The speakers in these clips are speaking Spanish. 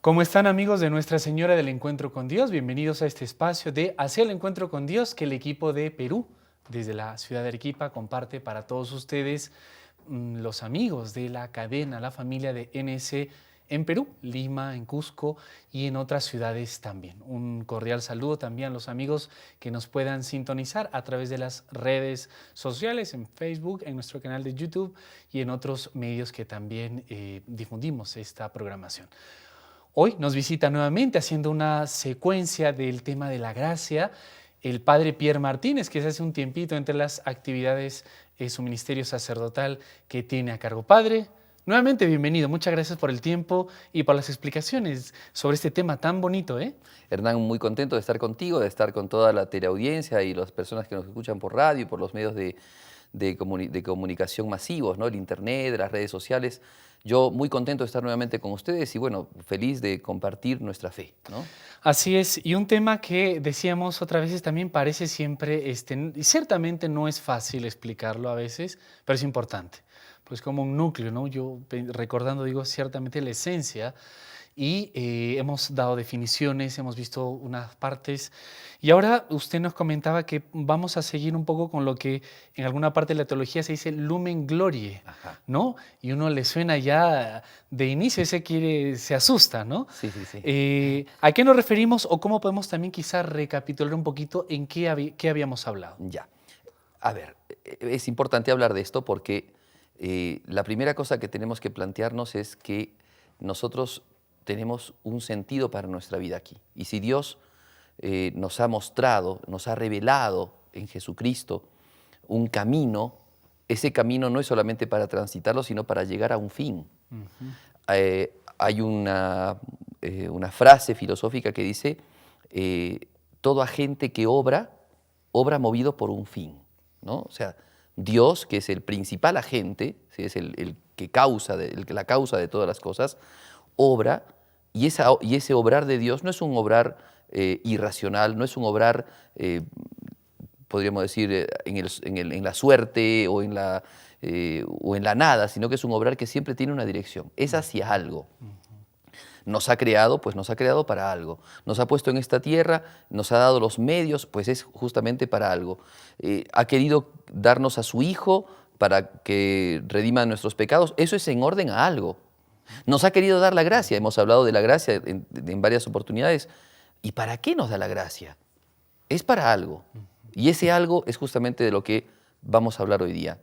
¿Cómo están, amigos de Nuestra Señora del Encuentro con Dios? Bienvenidos a este espacio de Hacia el Encuentro con Dios que el equipo de Perú, desde la ciudad de Arequipa, comparte para todos ustedes, los amigos de la cadena, la familia de NS en Perú, Lima, en Cusco y en otras ciudades también. Un cordial saludo también a los amigos que nos puedan sintonizar a través de las redes sociales, en Facebook, en nuestro canal de YouTube y en otros medios que también difundimos esta programación. Hoy nos visita nuevamente haciendo una secuencia del tema de la gracia el padre Pierre Martínez, que es hace un tiempito entre las actividades de su ministerio sacerdotal que tiene a cargo. Padre, nuevamente bienvenido. Muchas gracias por el tiempo y por las explicaciones sobre este tema tan bonito, ¿eh? Hernán, muy contento de estar contigo, de estar con toda la teleaudiencia y las personas que nos escuchan por radio y por los medios de comunicación masivos, ¿no? El internet, las redes sociales. Yo muy contento de estar nuevamente con ustedes y bueno, feliz de compartir nuestra fe, ¿no? Así es, y un tema que decíamos otras veces también parece siempre, y ciertamente no es fácil explicarlo a veces, pero es importante, pues como un núcleo, ¿no? Yo recordando digo ciertamente la esencia y hemos dado definiciones, hemos visto unas partes y ahora usted nos comentaba que vamos a seguir un poco con lo que en alguna parte de la teología se dice lumen glorie, Ajá. ¿no? Y uno le suena ya de inicio, se asusta, ¿no? Sí, sí, sí. ¿A qué nos referimos o cómo podemos también quizás recapitular un poquito en qué habíamos hablado? Ya. A ver, es importante hablar de esto porque la primera cosa que tenemos que plantearnos es que nosotros tenemos un sentido para nuestra vida aquí. Y si Dios nos ha mostrado, nos ha revelado en Jesucristo un camino, ese camino no es solamente para transitarlo, sino para llegar a un fin. Hay una frase filosófica que dice, todo agente que obra movido por un fin, ¿no? O sea, Dios, que es el principal agente, ¿sí? Es el que la causa de todas las cosas, obra, y ese obrar de Dios no es un obrar irracional, no es un obrar, podríamos decir, en la suerte o en la nada, sino que es un obrar que siempre tiene una dirección, es hacia algo. Nos ha creado, pues nos ha creado para algo. Nos ha puesto en esta tierra, nos ha dado los medios, pues es justamente para algo. Ha querido darnos a su Hijo para que redima nuestros pecados. Eso es en orden a algo. Nos ha querido dar la gracia. Hemos hablado de la gracia en varias oportunidades. ¿Y para qué nos da la gracia? Es para algo. Y ese algo es justamente de lo que vamos a hablar hoy día.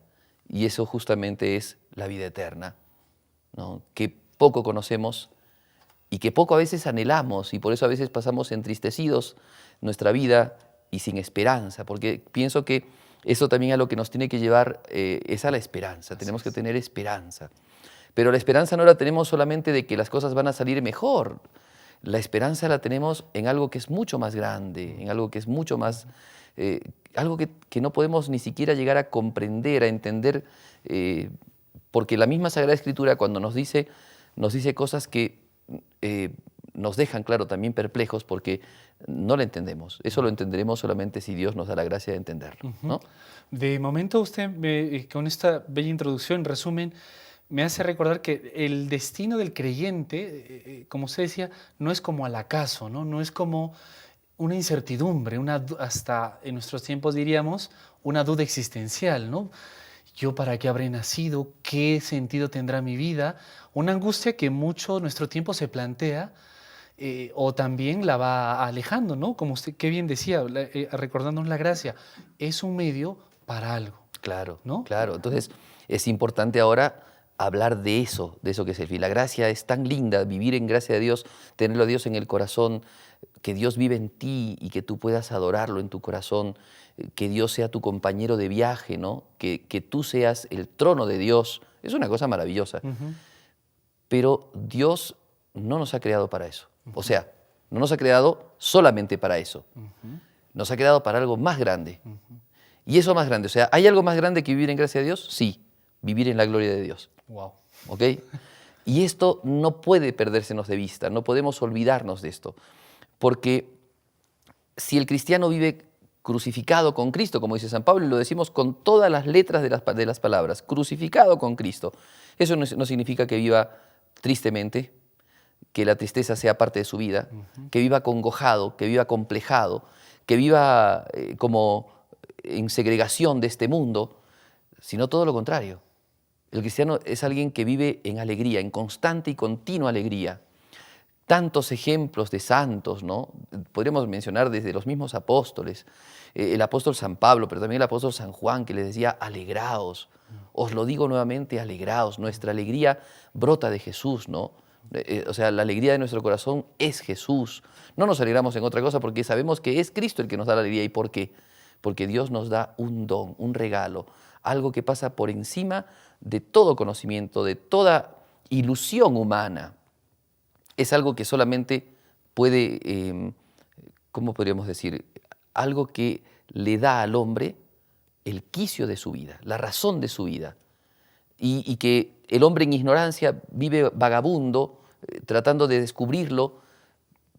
Y eso justamente es la vida eterna, ¿no? Que poco conocemos y que poco a veces anhelamos, y por eso a veces pasamos entristecidos nuestra vida y sin esperanza, porque pienso que eso también a lo que nos tiene que llevar es a la esperanza. Tenemos que tener esperanza. Pero la esperanza no la tenemos solamente de que las cosas van a salir mejor. La esperanza la tenemos en algo que es mucho más grande, en algo que es mucho más, algo que no podemos ni siquiera llegar a comprender, a entender, porque la misma Sagrada Escritura cuando nos dice cosas que nos dejan, claro, también perplejos porque no la entendemos. Eso lo entenderemos solamente si Dios nos da la gracia de entenderlo, ¿no? De momento usted, con esta bella introducción, en resumen, me hace recordar que el destino del creyente, como usted decía, no es como al acaso, ¿no? No es como una incertidumbre, hasta en nuestros tiempos diríamos, una duda existencial, ¿no? ¿Yo para qué habré nacido? ¿Qué sentido tendrá mi vida? Una angustia que mucho nuestro tiempo se plantea o también la va alejando, ¿no? Como usted qué bien decía, recordándonos la gracia, es un medio para algo. Claro, ¿No? claro. Entonces es importante ahora hablar de eso que es el fin. La gracia es tan linda, vivir en gracia de Dios, tenerlo a Dios en el corazón, que Dios vive en ti y que tú puedas adorarlo en tu corazón, que Dios sea tu compañero de viaje, ¿no? Que tú seas el trono de Dios. Es una cosa maravillosa. Pero Dios no nos ha creado para eso. O sea, no nos ha creado solamente para eso. Nos ha creado para algo más grande. Y eso más grande, o sea, ¿hay algo más grande que vivir en gracia de Dios? Sí, vivir en la gloria de Dios. Wow. ¿Ok? Y esto no puede perdérsenos de vista, no podemos olvidarnos de esto. Porque si el cristiano vive crucificado con Cristo, como dice San Pablo, y lo decimos con todas las letras de las palabras, crucificado con Cristo, eso no significa que viva tristemente, que la tristeza sea parte de su vida, que viva acongojado, que viva acomplejado, que viva como en segregación de este mundo, sino todo lo contrario. El cristiano es alguien que vive en alegría, en constante y continua alegría. Tantos ejemplos de santos, ¿no? Podríamos mencionar desde los mismos apóstoles, el apóstol San Pablo, pero también el apóstol San Juan, que les decía, alegraos. Os lo digo nuevamente, alegraos. Nuestra alegría brota de Jesús, ¿no? O sea, la alegría de nuestro corazón es Jesús. No nos alegramos en otra cosa porque sabemos que es Cristo el que nos da la alegría. ¿Y por qué? Porque Dios nos da un don, un regalo, algo que pasa por encima de todo conocimiento, de toda ilusión humana. Es algo que solamente puede, ¿cómo podríamos decir? Algo que le da al hombre el quicio de su vida, la razón de su vida. Y que el hombre en ignorancia vive vagabundo, tratando de descubrirlo,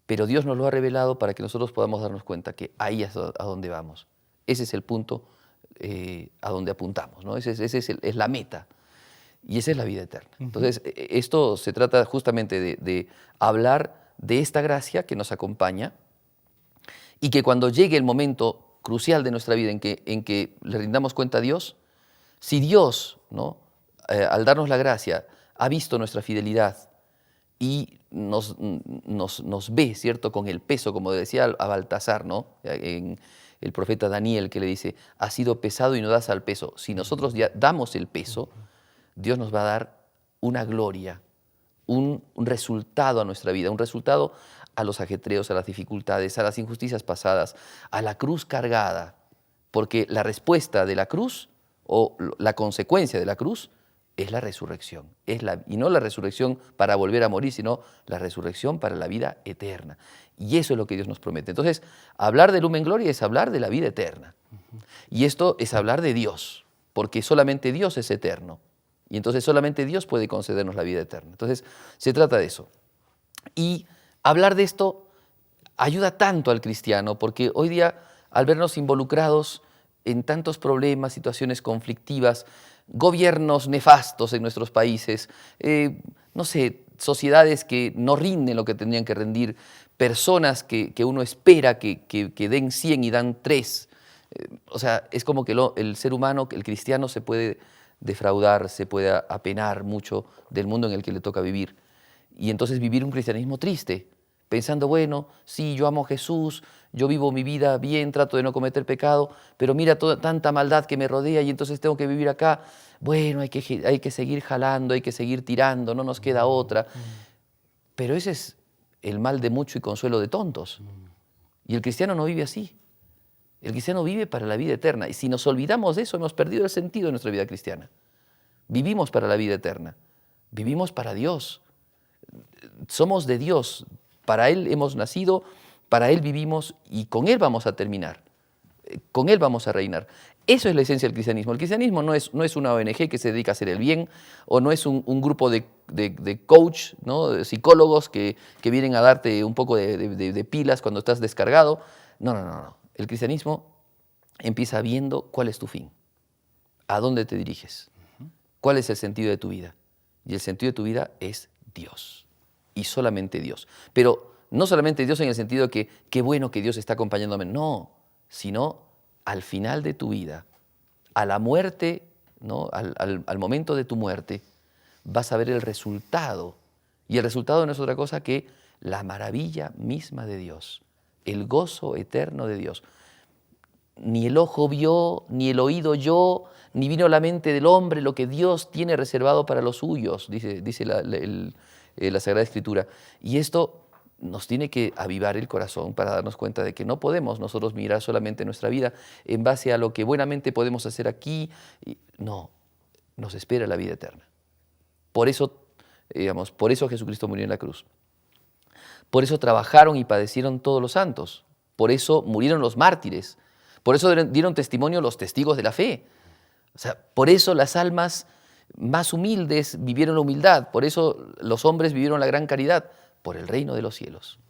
pero Dios nos lo ha revelado para que nosotros podamos darnos cuenta que ahí es a donde vamos. Ese es el punto a donde apuntamos, ¿no? Esa es la meta. Y esa es la vida eterna. Entonces, esto se trata justamente de hablar de esta gracia que nos acompaña y que cuando llegue el momento crucial de nuestra vida en que le rindamos cuenta a Dios, si Dios, ¿no? Al darnos la gracia, ha visto nuestra fidelidad y nos ve, ¿cierto?, con el peso, como decía a Baltasar, ¿no?, en el profeta Daniel, que le dice, has sido pesado y no das al peso. Si nosotros ya damos el peso, Dios nos va a dar una gloria, un resultado a nuestra vida, un resultado a los ajetreos, a las dificultades, a las injusticias pasadas, a la cruz cargada, porque la respuesta de la cruz o la consecuencia de la cruz es la resurrección, y no la resurrección para volver a morir, sino la resurrección para la vida eterna. Y eso es lo que Dios nos promete. Entonces, hablar de Lumen Gloria es hablar de la vida eterna. Y esto es hablar de Dios, porque solamente Dios es eterno. Y entonces solamente Dios puede concedernos la vida eterna. Entonces, se trata de eso. Y hablar de esto ayuda tanto al cristiano, porque hoy día, al vernos involucrados en tantos problemas, situaciones conflictivas, gobiernos nefastos en nuestros países, no sé, sociedades que no rinden lo que tendrían que rendir, personas que uno espera que den 100 y dan 3. O sea, es como que el ser humano, el cristiano, se puede defraudar, se puede apenar mucho del mundo en el que le toca vivir. Y entonces vivir un cristianismo triste, pensando, bueno, sí, yo amo a Jesús, yo vivo mi vida bien, trato de no cometer pecado, pero mira tanta maldad que me rodea y entonces tengo que vivir acá. Bueno, hay que seguir jalando, hay que seguir tirando, no nos queda otra. Pero ese es el mal de mucho y consuelo de tontos. Y el cristiano no vive así. El cristiano vive para la vida eterna. Y si nos olvidamos de eso, hemos perdido el sentido de nuestra vida cristiana. Vivimos para la vida eterna. Vivimos para Dios. Somos de Dios. Para Él hemos nacido, para Él vivimos y con Él vamos a terminar. Con Él vamos a reinar. Eso es la esencia del cristianismo. El cristianismo no es una ONG que se dedica a hacer el bien, o no es un grupo de coach, ¿no?, de psicólogos que vienen a darte un poco de pilas cuando estás descargado. No. El cristianismo empieza viendo cuál es tu fin, a dónde te diriges, cuál es el sentido de tu vida. Y el sentido de tu vida es Dios, y solamente Dios. Pero no solamente Dios en el sentido de que qué bueno que Dios está acompañándome, no, sino al final de tu vida, a la muerte, ¿no?, al momento de tu muerte, vas a ver el resultado. Y el resultado no es otra cosa que la maravilla misma de Dios, el gozo eterno de Dios. Ni el ojo vio, ni el oído oyó, ni vino a la mente del hombre lo que Dios tiene reservado para los suyos, dice la Sagrada Escritura. Y esto nos tiene que avivar el corazón para darnos cuenta de que no podemos nosotros mirar solamente nuestra vida en base a lo que buenamente podemos hacer aquí. No, nos espera la vida eterna. Por eso, por eso Jesucristo murió en la cruz. Por eso trabajaron y padecieron todos los santos. Por eso murieron los mártires. Por eso dieron testimonio los testigos de la fe. O sea, por eso las almas más humildes vivieron la humildad. Por eso los hombres vivieron la gran caridad. Por el reino de los cielos.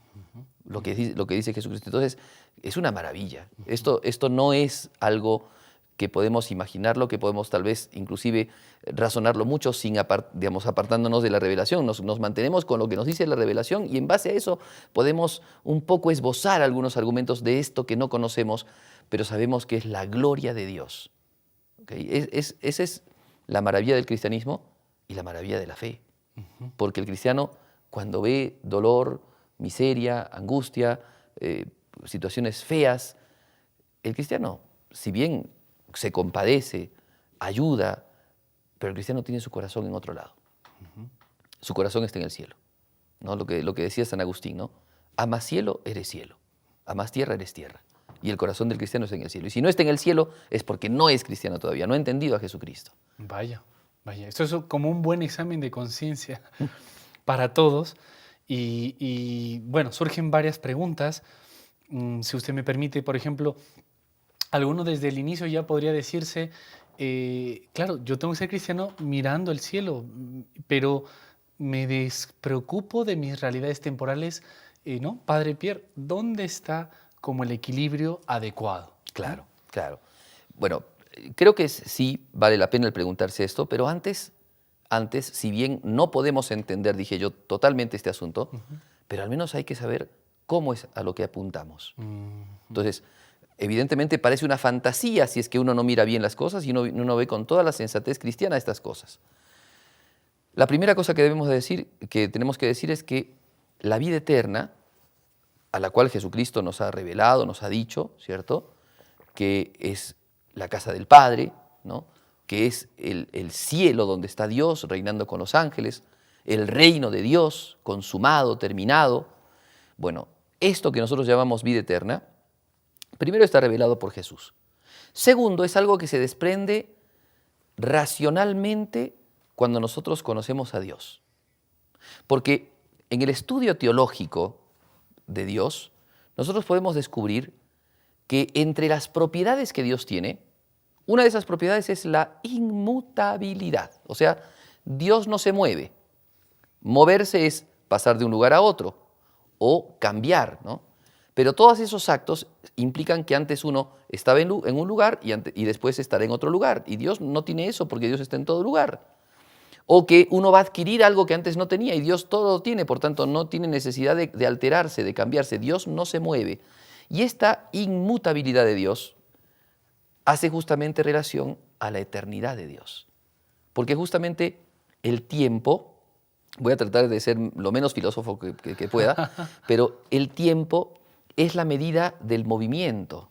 Lo que dice Jesucristo. Entonces, es una maravilla. Esto no es algo que podemos imaginarlo, que podemos tal vez inclusive razonarlo mucho sin apartándonos de la revelación. Nos mantenemos con lo que nos dice la revelación y en base a eso podemos un poco esbozar algunos argumentos de esto que no conocemos, pero sabemos que es la gloria de Dios. ¿Okay? Esa es la maravilla del cristianismo y la maravilla de la fe. Porque el cristiano, cuando ve dolor, miseria, angustia, situaciones feas, el cristiano, si bien se compadece, ayuda, pero el cristiano tiene su corazón en otro lado. Su corazón está en el cielo, ¿no? Lo que decía San Agustín, ¿no? Amas cielo, eres cielo. Amas tierra, eres tierra. Y el corazón del cristiano está en el cielo. Y si no está en el cielo, es porque no es cristiano todavía, no ha entendido a Jesucristo. Vaya. Esto es como un buen examen de conciencia para todos. Y bueno, surgen varias preguntas. Si usted me permite, por ejemplo, alguno desde el inicio ya podría decirse, claro, yo tengo que ser cristiano mirando el cielo, pero me despreocupo de mis realidades temporales, ¿no? Padre Pierre, ¿dónde está como el equilibrio adecuado? Claro, claro. Bueno, creo que sí vale la pena el preguntarse esto, pero antes, si bien no podemos entender, dije yo, totalmente este asunto, pero al menos hay que saber cómo es a lo que apuntamos. Entonces, evidentemente parece una fantasía si es que uno no mira bien las cosas y uno ve con toda la sensatez cristiana estas cosas. La primera cosa que tenemos que decir es que la vida eterna, a la cual Jesucristo nos ha revelado, nos ha dicho, ¿cierto?, que es la casa del Padre, ¿no?, que es el cielo donde está Dios reinando con los ángeles, el reino de Dios consumado, terminado. Bueno, esto que nosotros llamamos vida eterna, primero está revelado por Jesús. Segundo, es algo que se desprende racionalmente cuando nosotros conocemos a Dios. Porque en el estudio teológico de Dios, nosotros podemos descubrir que entre las propiedades que Dios tiene, una de esas propiedades es la inmutabilidad. O sea, Dios no se mueve. Moverse es pasar de un lugar a otro o cambiar, ¿no? Pero todos esos actos implican que antes uno estaba en un lugar y después estará en otro lugar. Y Dios no tiene eso porque Dios está en todo lugar. O que uno va a adquirir algo que antes no tenía y Dios todo lo tiene, por tanto no tiene necesidad de alterarse, de cambiarse. Dios no se mueve. Y esta inmutabilidad de Dios hace justamente relación a la eternidad de Dios. Porque justamente el tiempo, voy a tratar de ser lo menos filósofo que pueda, pero el tiempo es la medida del movimiento.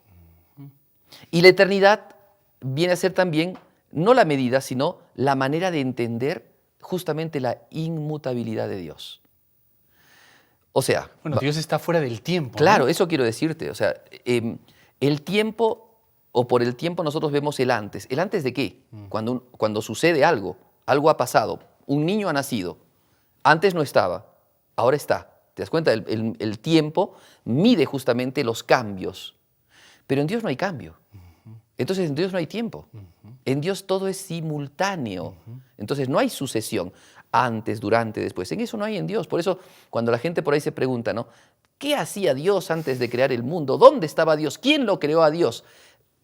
Y la eternidad viene a ser también, no la medida, sino la manera de entender justamente la inmutabilidad de Dios. O sea... Bueno, Dios está fuera del tiempo. Claro, ¿no? eso quiero decirte. O sea, el tiempo, o por el tiempo nosotros vemos el antes. ¿El antes de qué? Cuando sucede algo ha pasado, un niño ha nacido, antes no estaba, ahora está. ¿Te das cuenta? El tiempo mide justamente los cambios. Pero en Dios no hay cambio. Entonces en Dios no hay tiempo. En Dios todo es simultáneo. Entonces no hay sucesión. Antes, durante, después. En eso no hay en Dios. Por eso cuando la gente por ahí se pregunta, ¿no?, ¿qué hacía Dios antes de crear el mundo? ¿Dónde estaba Dios? ¿Quién lo creó a Dios?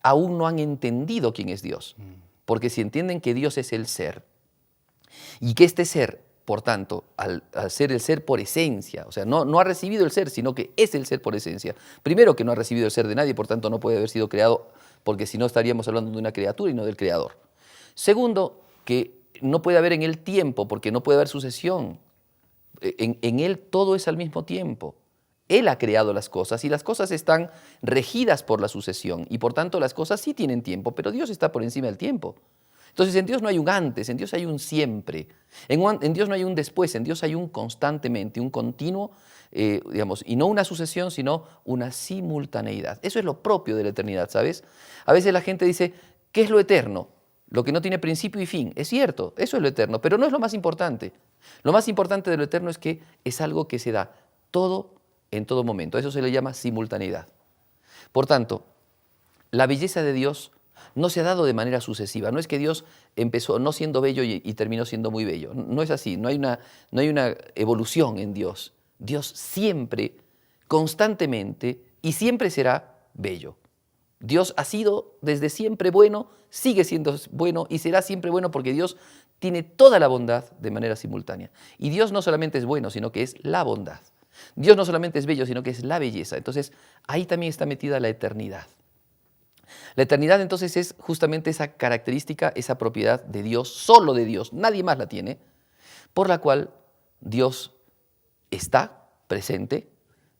Aún no han entendido quién es Dios. Porque si entienden que Dios es el ser y que este ser, por tanto, al ser el ser por esencia, o sea, no ha recibido el ser, sino que es el ser por esencia. Primero, que no ha recibido el ser de nadie, por tanto no puede haber sido creado, porque si no estaríamos hablando de una criatura y no del creador. Segundo, que no puede haber en él tiempo, porque no puede haber sucesión. En él todo es al mismo tiempo. Él ha creado las cosas y las cosas están regidas por la sucesión y por tanto las cosas sí tienen tiempo, pero Dios está por encima del tiempo. Entonces en Dios no hay un antes, en Dios hay un siempre. En Dios no hay un después, en Dios hay un constantemente, un continuo, y no una sucesión, sino una simultaneidad. Eso es lo propio de la eternidad, ¿sabes? A veces la gente dice, ¿qué es lo eterno? Lo que no tiene principio y fin. Es cierto, eso es lo eterno, pero no es lo más importante. Lo más importante de lo eterno es que es algo que se da todo en todo momento. Eso se le llama simultaneidad. Por tanto, la belleza de Dios no se ha dado de manera sucesiva. No es que Dios empezó no siendo bello y terminó siendo muy bello. No es así. No hay una evolución en Dios. Dios siempre, constantemente y siempre será bello. Dios ha sido desde siempre bueno, sigue siendo bueno y será siempre bueno porque Dios tiene toda la bondad de manera simultánea. Y Dios no solamente es bueno, sino que es la bondad. Dios no solamente es bello, sino que es la belleza. Entonces, ahí también está metida la eternidad. La eternidad entonces es justamente esa característica, esa propiedad de Dios, solo de Dios, nadie más la tiene, por la cual Dios está presente,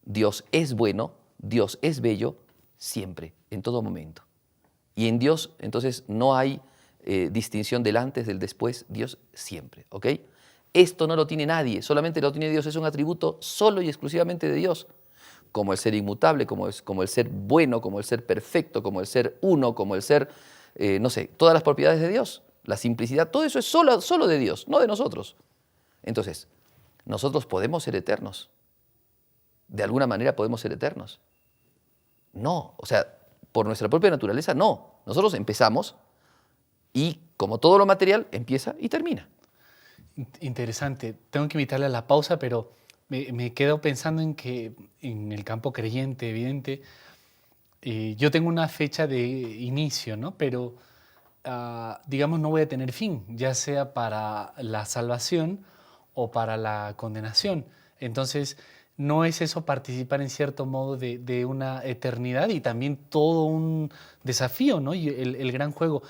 Dios es bueno, Dios es bello, siempre, en todo momento. Y en Dios entonces no hay distinción del antes, del después, Dios siempre, ¿ok? Esto no lo tiene nadie, solamente lo tiene Dios, es un atributo solo y exclusivamente de Dios, como el ser inmutable, como el ser bueno, como el ser perfecto, como el ser uno, como el ser, no sé, todas las propiedades de Dios, la simplicidad, todo eso es solo de Dios, no de nosotros. Entonces, nosotros podemos ser eternos. ¿De alguna manera podemos ser eternos? No, o sea, por nuestra propia naturaleza no. Nosotros empezamos y como todo lo material empieza y termina. Interesante. Tengo que invitarle a la pausa, pero me quedo pensando en que en el campo creyente, evidente, yo tengo una fecha de inicio, ¿no? Pero, digamos, no voy a tener fin, ya sea para la salvación o para la condenación. Entonces, ¿no es eso participar en cierto modo de una eternidad y también todo un desafío, ¿no? Y el gran juego.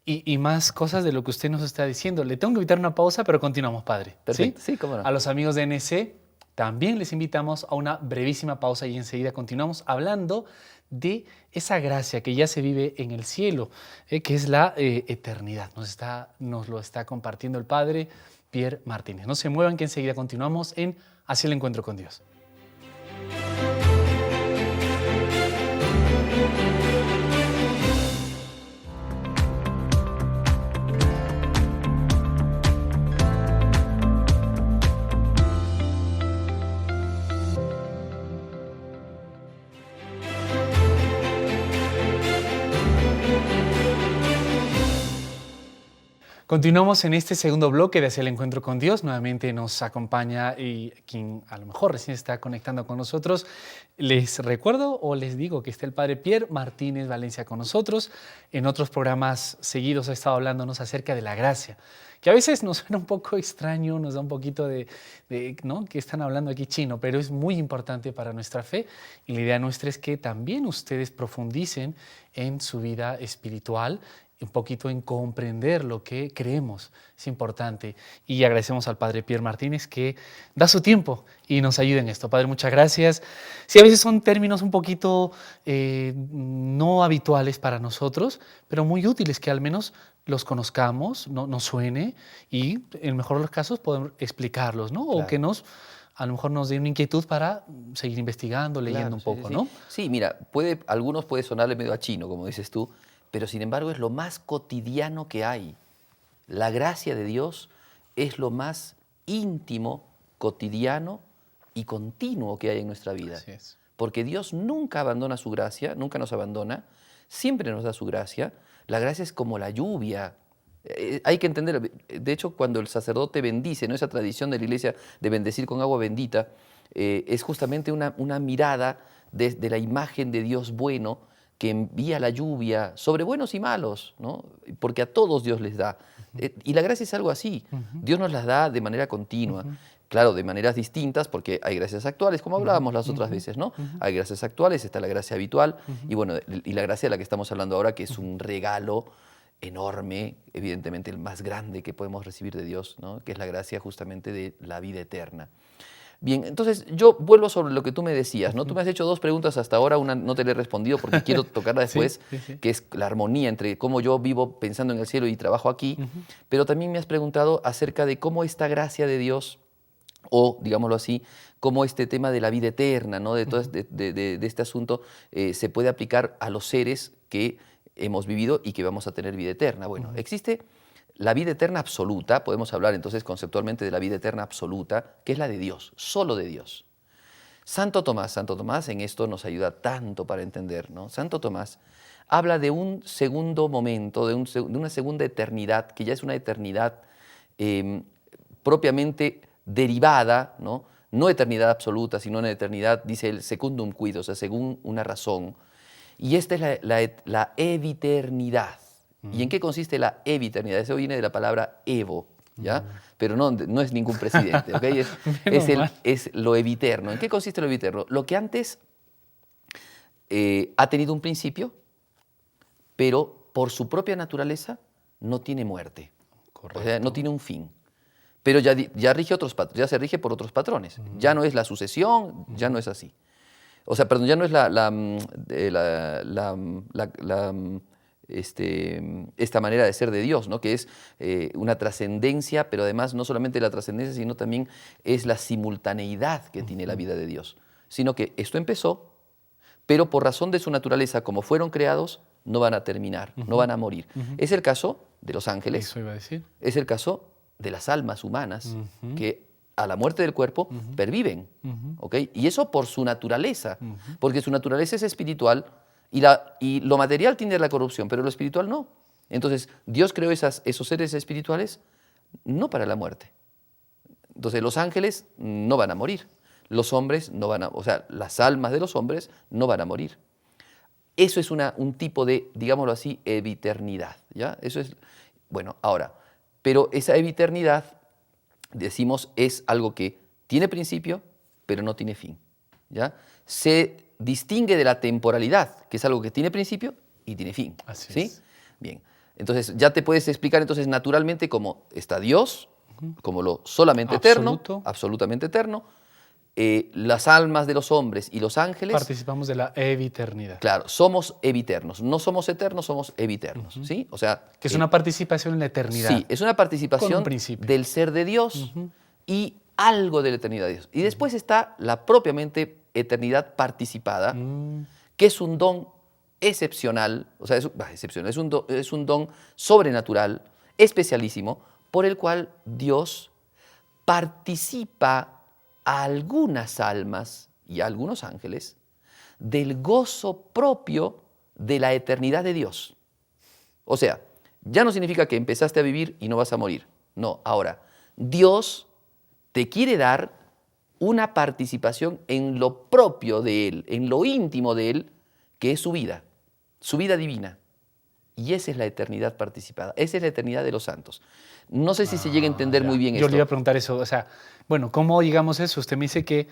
Y más cosas de lo que usted nos está diciendo. Le tengo que invitar una pausa, pero continuamos, padre. ¿Sí? Perfecto, sí, cómo no. A los amigos de NC también les invitamos a una brevísima pausa y enseguida continuamos hablando de esa gracia que ya se vive en el cielo, que es la eternidad. Nos lo está compartiendo el padre Pierre Martínez. No se muevan, que enseguida continuamos en Hacia el Encuentro con Dios. Continuamos en este segundo bloque de Hacia el Encuentro con Dios. Nuevamente nos acompaña y quien a lo mejor recién está conectando con nosotros. Les recuerdo o les digo que está el padre Pierre Martínez Valencia con nosotros. En otros programas seguidos ha estado hablándonos acerca de la gracia, que a veces nos suena un poco extraño, nos da un poquito ¿no? Que están hablando aquí chino, pero es muy importante para nuestra fe y la idea nuestra es que también ustedes profundicen en su vida espiritual, un poquito en comprender lo que creemos. Es importante. Y agradecemos al padre Pierre Martínez que da su tiempo y nos ayuda en esto. Padre, muchas gracias. Sí, a veces son términos un poquito no habituales para nosotros, pero muy útiles que al menos los conozcamos, nos suene y en el mejor de los casos podemos explicarlos, ¿no? Claro. O que a lo mejor nos dé una inquietud para seguir investigando, leyendo un poco, sí. ¿no? Sí, mira, algunos puede sonarle medio a chino, como dices tú, pero sin embargo es lo más cotidiano que hay. La gracia de Dios es lo más íntimo, cotidiano y continuo que hay en nuestra vida. Así es. Porque Dios nunca abandona su gracia, nunca nos abandona, siempre nos da su gracia. La gracia es como la lluvia. Hay que entender, de hecho, cuando el sacerdote bendice, ¿no? Esa tradición de la iglesia de bendecir con agua bendita, es justamente una mirada de la imagen de Dios bueno, que envía la lluvia sobre buenos y malos, ¿no? Porque a todos Dios les da. Y la gracia es algo así. Dios nos las da de manera continua. Claro, de maneras distintas, porque hay gracias actuales, como hablábamos las otras veces, ¿no? Hay gracias actuales, está la gracia habitual, y bueno, y la gracia de la que estamos hablando ahora, que es un regalo enorme, evidentemente el más grande que podemos recibir de Dios, ¿no? Que es la gracia justamente de la vida eterna. Bien, entonces yo vuelvo sobre lo que tú me decías, ¿no? Tú me has hecho dos preguntas hasta ahora, una no te la he respondido porque quiero tocarla después, Sí. que es la armonía entre cómo yo vivo pensando en el cielo y trabajo aquí, pero también me has preguntado acerca de cómo esta gracia de Dios, o digámoslo así, cómo este tema de la vida eterna, ¿no? De este asunto se puede aplicar a los seres que hemos vivido y que vamos a tener vida eterna. Bueno, existe la vida eterna absoluta, podemos hablar entonces conceptualmente de la vida eterna absoluta, que es la de Dios, solo de Dios. Santo Tomás en esto nos ayuda tanto para entender, ¿no? Santo Tomás habla de un segundo momento, de una segunda eternidad, que ya es una eternidad propiamente derivada, ¿no? No eternidad absoluta, sino una eternidad, dice él, secundum quid, o sea, según una razón. Y esta es la eviternidad. ¿Y en qué consiste la eviternidad? Eso viene de la palabra Evo, ¿ya? Pero no es ningún presidente, ¿ok? Es lo eviterno. ¿En qué consiste lo eviterno? Lo que antes ha tenido un principio, pero por su propia naturaleza no tiene muerte. Correcto. O sea, no tiene un fin. Pero ya se rige por otros patrones. Ya no es la sucesión, ya no es así. O sea, perdón, ya no es esta manera de ser de Dios, ¿no? Que es una trascendencia, pero además no solamente la trascendencia, sino también es la simultaneidad que tiene la vida de Dios. Sino que esto empezó, pero por razón de su naturaleza, como fueron creados, no van a terminar, no van a morir. Es el caso de los ángeles. Eso iba a decir. Es el caso de las almas humanas que a la muerte del cuerpo perviven. ¿Ok? Y eso por su naturaleza, porque su naturaleza es espiritual y lo material tiene la corrupción, pero lo espiritual no. Entonces, Dios creó esos seres espirituales no para la muerte. Entonces, los ángeles no van a morir. Los hombres no van a, o sea, las almas de los hombres no van a morir. Eso es un tipo de, digámoslo así, eviternidad, ¿ya? Eso es, bueno, ahora, pero esa eviternidad, decimos, es algo que tiene principio, pero no tiene fin, ¿ya? Se distingue de la temporalidad, que es algo que tiene principio y tiene fin, Así ¿sí? es. Bien, entonces ya te puedes explicar entonces naturalmente cómo está Dios, como lo solamente eterno, Absoluto. absolutamente eterno, las almas de los hombres y los ángeles. Participamos de la eviternidad. Claro, somos eviternos. No somos eternos, somos eviternos. ¿Sí? O sea, Que es una participación en la eternidad. Sí, es una Con participación un principio. del ser de Dios y algo de la eternidad de Dios. Y después está la propiamente eternidad participada, que es un don excepcional, o sea, excepcional, es un don sobrenatural, especialísimo, por el cual Dios participa a algunas almas y a algunos ángeles del gozo propio de la eternidad de Dios. O sea, ya no significa que empezaste a vivir y no vas a morir. No, ahora, Dios te quiere dar una participación en lo propio de Él, en lo íntimo de Él, que es su vida divina. Y esa es la eternidad participada, esa es la eternidad de los santos. No sé si se llega a entender muy bien Yo esto. le iba a preguntar eso, o sea, bueno, ¿cómo llegamos a eso? Usted me dice que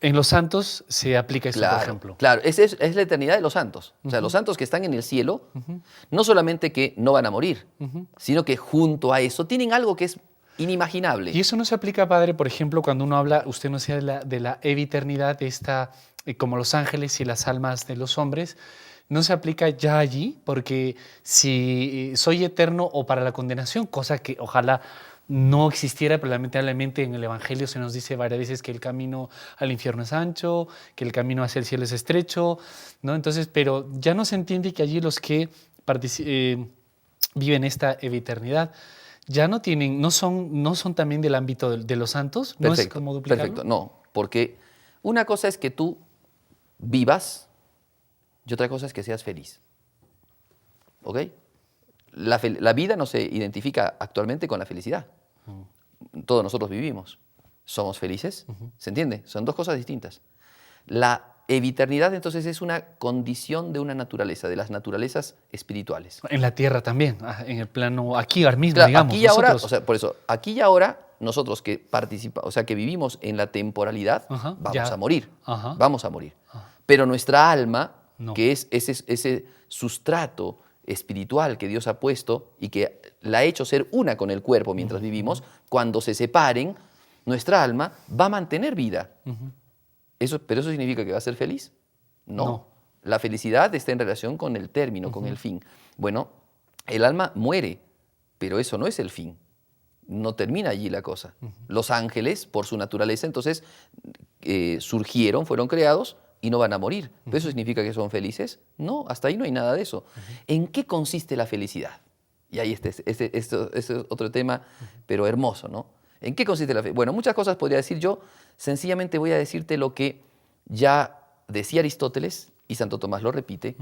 en los santos se aplica esto, por ejemplo. Claro, es la eternidad de los santos. O sea, los santos que están en el cielo, no solamente que no van a morir, sino que junto a eso tienen algo que es inimaginable. Y eso no se aplica, padre, por ejemplo, cuando uno habla, usted nos decía de la eviternidad, de esta, como los ángeles y las almas de los hombres, no se aplica ya allí, porque si soy eterno o para la condenación, cosa que ojalá no existiera, pero lamentablemente en el Evangelio se nos dice varias veces que el camino al infierno es ancho, que el camino hacia el cielo es estrecho, ¿no? Entonces, pero ya no se entiende que allí los que viven esta eviternidad ya no tienen, no son también del ámbito de los santos, ¿no es como duplicarlo? Perfecto, no, porque una cosa es que tú vivas y otra cosa es que seas feliz. ¿Ok? La vida no se identifica actualmente con la felicidad. Todos nosotros vivimos. ¿Somos felices? ¿Se entiende? Son dos cosas distintas. La eviternidad entonces es una condición de una naturaleza, de las naturalezas espirituales. En la tierra también, en el plano, aquí ahora mismo, Claro, digamos. aquí y ahora, nosotros. o sea, por eso, aquí y ahora, nosotros que participamos, o sea, que vivimos en la temporalidad, vamos a morir. Vamos a morir. Pero nuestra alma, que es ese sustrato espiritual que Dios ha puesto y que la ha hecho ser una con el cuerpo mientras vivimos, cuando se separen, nuestra alma va a mantener vida. ¿Pero eso significa que va a ser feliz? No. La felicidad está en relación con el término, con el fin. Bueno, el alma muere, pero eso no es el fin. No termina allí la cosa. Los ángeles, por su naturaleza, entonces, surgieron, fueron creados y no van a morir. ¿Pero eso significa que son felices? No, hasta ahí no hay nada de eso. ¿En qué consiste la felicidad? Y ahí este es otro tema, pero hermoso, ¿no? ¿En qué consiste la felicidad? Bueno, muchas cosas podría decir yo. Sencillamente voy a decirte lo que ya decía Aristóteles, y Santo Tomás lo repite,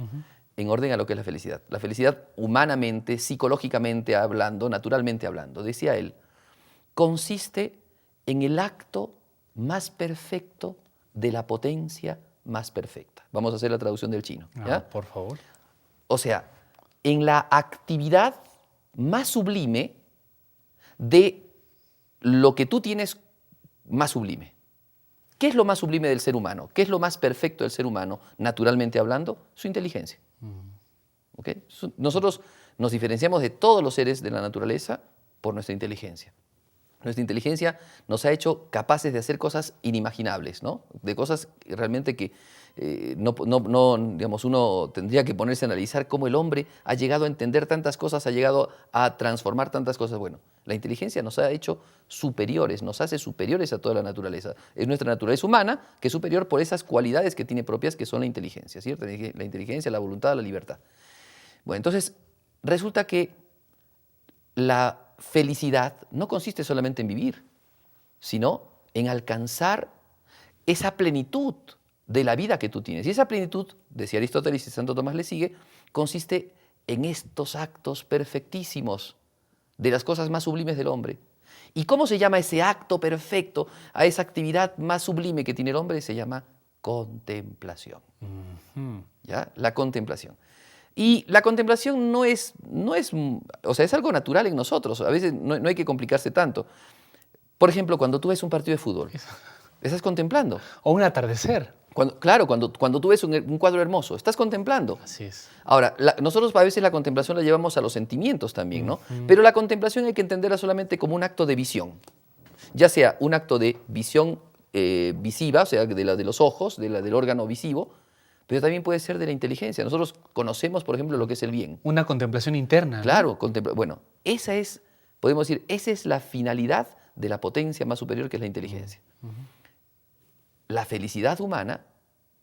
en orden a lo que es la felicidad. La felicidad humanamente, psicológicamente hablando, naturalmente hablando, decía él, consiste en el acto más perfecto de la potencia más perfecta. Vamos a hacer la traducción del chino. ¿Ya? Por favor. O sea, en la actividad más sublime de lo que tú tienes más sublime. ¿Qué es lo más sublime del ser humano? ¿Qué es lo más perfecto del ser humano, naturalmente hablando? Su inteligencia. ¿Okay? Nosotros nos diferenciamos de todos los seres de la naturaleza por nuestra inteligencia. Nuestra inteligencia nos ha hecho capaces de hacer cosas inimaginables, ¿no? De cosas realmente que digamos, uno tendría que ponerse a analizar cómo el hombre ha llegado a entender tantas cosas, ha llegado a transformar tantas cosas. Bueno, la inteligencia nos ha hecho superiores, nos hace superiores a toda la naturaleza. Es nuestra naturaleza humana que es superior por esas cualidades que tiene propias, que son la inteligencia, ¿cierto? La inteligencia, la voluntad, la libertad. Bueno, entonces resulta que la felicidad no consiste solamente en vivir, sino en alcanzar esa plenitud de la vida que tú tienes. Y esa plenitud, decía Aristóteles y Santo Tomás le sigue, consiste en estos actos perfectísimos de las cosas más sublimes del hombre. ¿Y cómo se llama ese acto perfecto, a esa actividad más sublime que tiene el hombre? Se llama contemplación. ¿Ya? La contemplación. Y la contemplación no es, o sea, es algo natural en nosotros. A veces no hay que complicarse tanto. Por ejemplo, cuando tú ves un partido de fútbol, estás contemplando. O un atardecer. Cuando tú ves un cuadro hermoso, estás contemplando. Así es. Ahora, nosotros a veces la contemplación la llevamos a los sentimientos también, ¿no? Pero la contemplación hay que entenderla solamente como un acto de visión. Ya sea un acto de visión visiva, o sea, de los ojos, del órgano visivo, pero también puede ser de la inteligencia. Nosotros conocemos, por ejemplo, lo que es el bien. Una contemplación interna. Claro, bueno, podemos decir, esa es la finalidad de la potencia más superior que es la inteligencia. La felicidad humana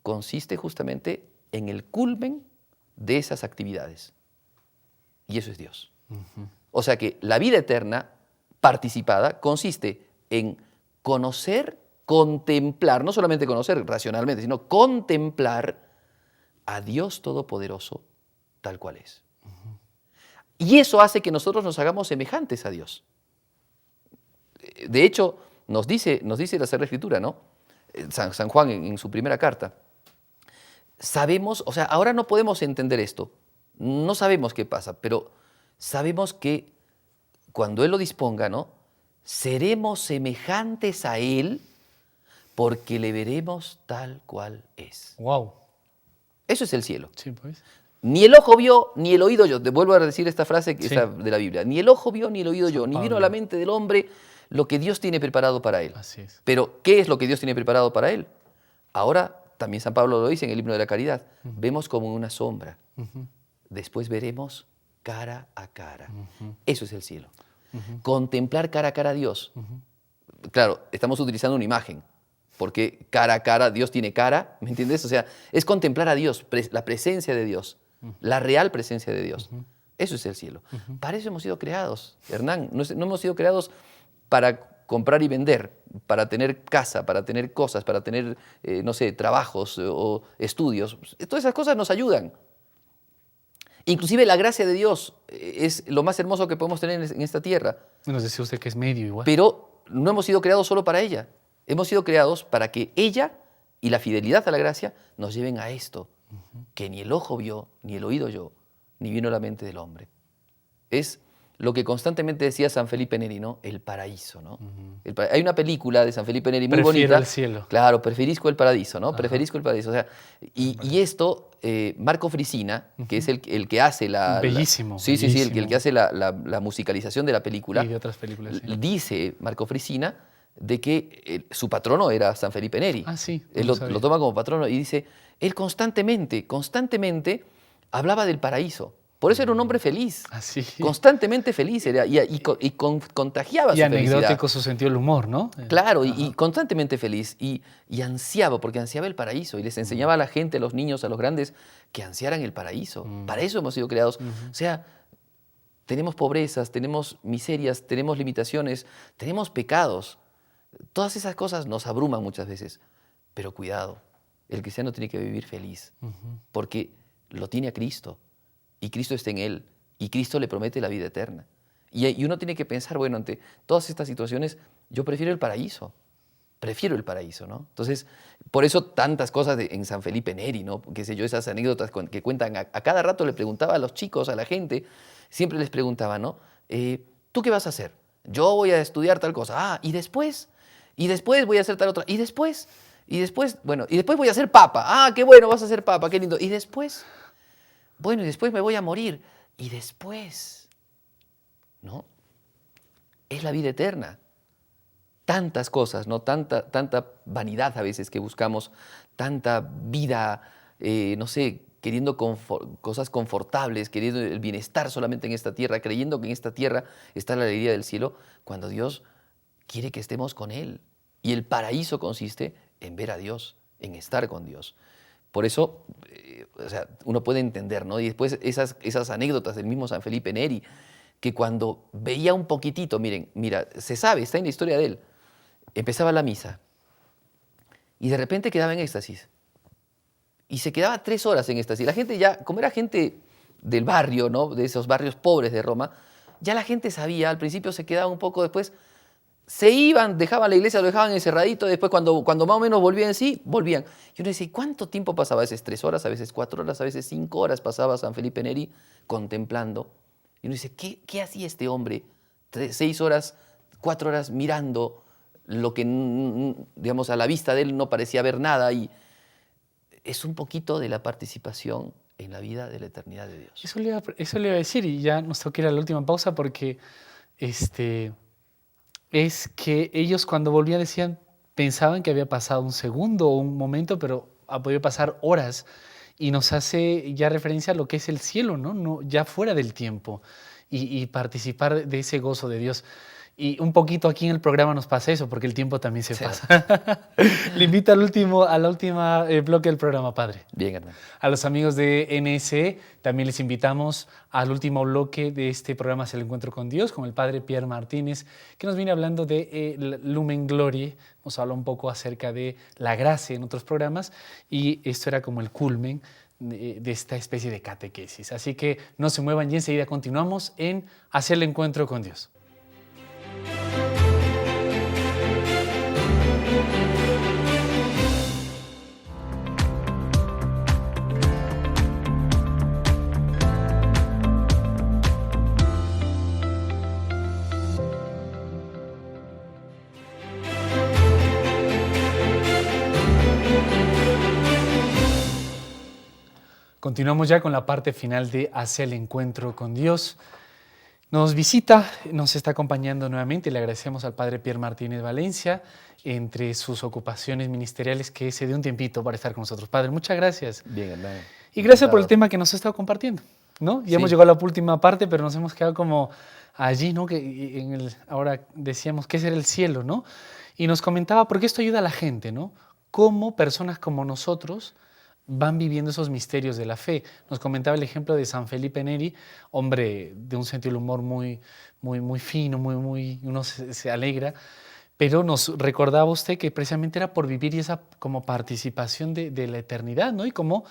consiste justamente en el culmen de esas actividades. Y eso es Dios. O sea que la vida eterna participada consiste en conocer, contemplar, no solamente conocer racionalmente, sino contemplar a Dios Todopoderoso tal cual es. Y eso hace que nosotros nos hagamos semejantes a Dios. De hecho, nos dice la Sagrada Escritura, ¿no? San Juan en su primera carta. Sabemos, o sea, ahora no podemos entender esto. No sabemos qué pasa, pero sabemos que cuando Él lo disponga, ¿no? Seremos semejantes a Él porque le veremos tal cual es. Wow. Eso es el cielo. Sí, pues. Ni el ojo vio, ni el oído oyó. Te vuelvo a decir esta frase que está de la Biblia. Ni el ojo vio, ni el oído oyó, ni vino a la mente del hombre lo que Dios tiene preparado para él. Así es. Pero, ¿qué es lo que Dios tiene preparado para él? Ahora, también San Pablo lo dice en el himno de la caridad. Vemos como una sombra. Después veremos cara a cara. Eso es el cielo. Contemplar cara a cara a Dios. Claro, estamos utilizando una imagen. Porque cara a cara, Dios tiene cara, ¿me entiendes? O sea, es contemplar a Dios, la presencia de Dios, la real presencia de Dios. Eso es el cielo. Para eso hemos sido creados, Hernán. No hemos sido creados para comprar y vender, para tener casa, para tener cosas, para tener, no sé, trabajos o estudios. Todas esas cosas nos ayudan. Inclusive la gracia de Dios es lo más hermoso que podemos tener en esta tierra. Nos decía usted que es medio igual. Pero no hemos sido creados solo para ella. Hemos sido creados para que ella y la fidelidad a la gracia nos lleven a esto, que ni el ojo vio, ni el oído oyó, ni vino a la mente del hombre. Es lo que constantemente decía San Felipe Neri, ¿no? El paraíso, ¿no? Hay una película de San Felipe Neri muy Prefiero bonita. el cielo. Claro, preferisco el paradiso, ¿no? Preferisco el paraíso. O sea, y esto, Marco Frisina, que es el que hace Bellísimo. Sí, el que hace la musicalización de la película. Y de otras películas, sí. Dice Marco Frisina de que su patrono era San Felipe Neri. Ah, sí. Él lo toma como patrono y dice, él constantemente hablaba del paraíso. Por eso era un hombre feliz. Así. Constantemente feliz era y contagiaba su felicidad. Y anecdótico su sentido del humor, ¿no? Claro, y constantemente feliz. Y ansiaba, porque ansiaba el paraíso. Y les enseñaba a la gente, a los niños, a los grandes, que ansiaran el paraíso. Para eso hemos sido creados. O sea, tenemos pobrezas, tenemos miserias, tenemos limitaciones, tenemos pecados. Todas esas cosas nos abruman muchas veces. Pero cuidado, el cristiano tiene que vivir feliz, porque lo tiene a Cristo. Y Cristo está en él, y Cristo le promete la vida eterna. Y uno tiene que pensar, bueno, ante todas estas situaciones, yo prefiero el paraíso. prefiero el paraíso, ¿no? Entonces, por eso tantas cosas en San Felipe Neri, ¿no? Qué sé yo, esas anécdotas que cuentan, a cada rato le preguntaba a los chicos, a la gente, siempre les preguntaba, ¿no? ¿Tú qué vas a hacer? Yo voy a estudiar tal cosa. Ah, y después voy a hacer tal otra. Y después, bueno, y después voy a ser papa. Ah, qué bueno, vas a ser papa, qué lindo. Y después, bueno, y después me voy a morir. Y después, ¿no? Es la vida eterna. Tantas cosas, ¿no? Tanta vanidad a veces que buscamos, tanta vida, no sé, queriendo cosas confortables, queriendo el bienestar solamente en esta tierra, creyendo que en esta tierra está la alegría del cielo, cuando Dios quiere que estemos con Él. Y el paraíso consiste en ver a Dios, en estar con Dios. Por eso, o sea, uno puede entender, ¿no? Y después esas anécdotas del mismo San Felipe Neri, que cuando veía un poquitito, mira, se sabe, está en la historia de él, empezaba la misa y de repente quedaba en éxtasis. Y se quedaba 3 horas en éxtasis. La gente ya, como era gente del barrio, ¿no? De esos barrios pobres de Roma, ya la gente sabía, al principio se quedaba un poco, después se iban, dejaban la iglesia, lo dejaban encerradito, después cuando más o menos volvían en sí, volvían. Y uno dice, ¿y cuánto tiempo pasaba? A veces 3 horas, a veces 4 horas, a veces 5 horas pasaba San Felipe Neri contemplando. Y uno dice, ¿qué hacía este hombre? 6 horas, 4 horas mirando lo que, digamos, a la vista de él no parecía ver nada. Y es un poquito de la participación en la vida de la eternidad de Dios. Eso le iba a decir, y ya nos toca ir a la última pausa porque es que ellos cuando volvían decían, pensaban que había pasado un segundo o un momento, pero ha podido pasar horas. Y nos hace ya referencia a lo que es el cielo, ¿no? Ya fuera del tiempo y participar de ese gozo de Dios. Y un poquito aquí en el programa nos pasa eso, porque el tiempo también se pasa. Le invito a la última bloque del programa, Padre. Bien, hermano. A los amigos de NSE también les invitamos al último bloque de este programa Hacia el Encuentro con Dios, con el Padre Pierre Martínez, que nos viene hablando de Lumen Glory. Nos habla un poco acerca de la gracia en otros programas y esto era como el culmen de esta especie de catequesis. Así que no se muevan y enseguida continuamos en Hacia el Encuentro con Dios. Continuamos ya con la parte final de Hacia el Encuentro con Dios. Nos visita, nos está acompañando nuevamente y le agradecemos al Padre Pierre Martínez Valencia entre sus ocupaciones ministeriales que se dio un tiempito para estar con nosotros. Padre, muchas gracias. Bien, hermano. Y gracias por el tema que nos ha estado compartiendo, ¿no? Ya hemos llegado a la última parte, pero nos hemos quedado como allí, ¿no? Que ahora decíamos, ¿qué será el cielo, no? Y nos comentaba, porque esto ayuda a la gente, ¿no? Cómo personas como nosotros van viviendo esos misterios de la fe. Nos comentaba el ejemplo de San Felipe Neri, hombre de un sentido del humor muy fino, uno se alegra, pero nos recordaba usted que precisamente era por vivir esa como participación de la eternidad, ¿no? Y como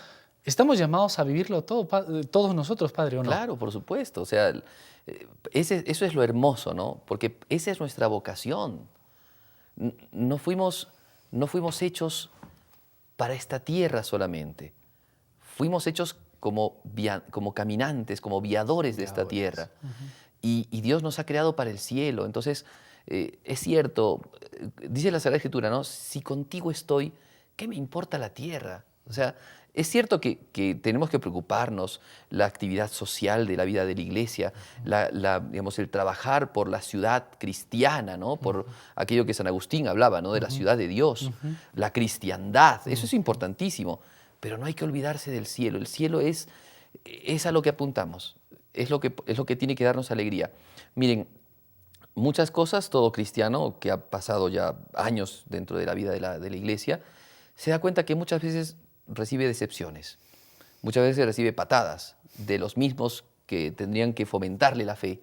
estamos llamados a vivirlo todos nosotros, Padre, ¿o no? Claro, por supuesto. O sea, eso es lo hermoso, ¿no? Porque esa es nuestra vocación. No fuimos hechos para esta tierra solamente. Fuimos hechos como caminantes, como viadores de esta tierra. Y Dios nos ha creado para el cielo. Entonces, es cierto, dice la Sagrada Escritura, ¿no? Si contigo estoy, ¿qué me importa la tierra? O sea, es cierto que tenemos que preocuparnos la actividad social de la vida de la iglesia, digamos, el trabajar por la ciudad cristiana, ¿no? Por aquello que San Agustín hablaba, ¿no? De la ciudad de Dios, la cristiandad, eso es importantísimo, pero no hay que olvidarse del cielo. El cielo es a lo que apuntamos, es lo que tiene que darnos alegría. Miren, muchas cosas, todo cristiano que ha pasado ya años dentro de la vida de la iglesia, se da cuenta que muchas veces recibe decepciones, muchas veces recibe patadas de los mismos que tendrían que fomentarle la fe,